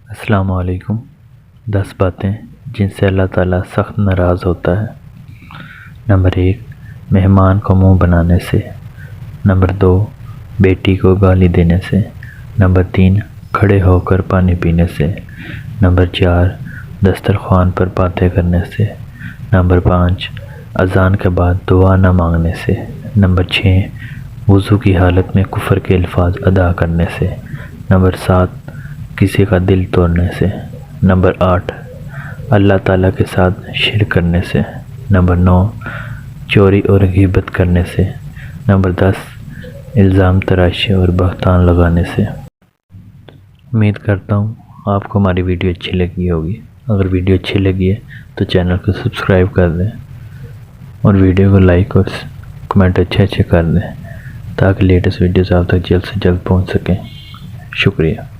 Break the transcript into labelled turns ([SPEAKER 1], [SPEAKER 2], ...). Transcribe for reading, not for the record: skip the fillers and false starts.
[SPEAKER 1] السلام علیکم۔ 10 باتیں جن سے اللہ تعالیٰ سخت ناراض ہوتا ہے۔ نمبر 1، مہمان کو منہ بنانے سے۔ نمبر 2، بیٹی کو گالی دینے سے۔ نمبر 3، کھڑے ہو کر پانی پینے سے۔ نمبر 4، دسترخوان پر باتیں کرنے سے۔ نمبر 5، اذان کے بعد دعا نہ مانگنے سے۔ نمبر 6، وضو کی حالت میں کفر کے الفاظ ادا کرنے سے۔ نمبر 7، کسی کا دل توڑنے سے۔ نمبر 8، اللہ تعالیٰ کے ساتھ شرک کرنے سے۔ نمبر 9، چوری اور غیبت کرنے سے۔ نمبر 10، الزام تراشی اور بہتان لگانے سے۔ امید کرتا ہوں آپ کو ہماری ویڈیو اچھی لگی ہوگی۔ اگر ویڈیو اچھی لگی ہے تو چینل کو سبسکرائب کر دیں اور ویڈیو کو لائک اور کمنٹ اچھے کر دیں تاکہ لیٹسٹ ویڈیوز آپ تک جلد سے جلد پہنچ سکیں۔ شکریہ۔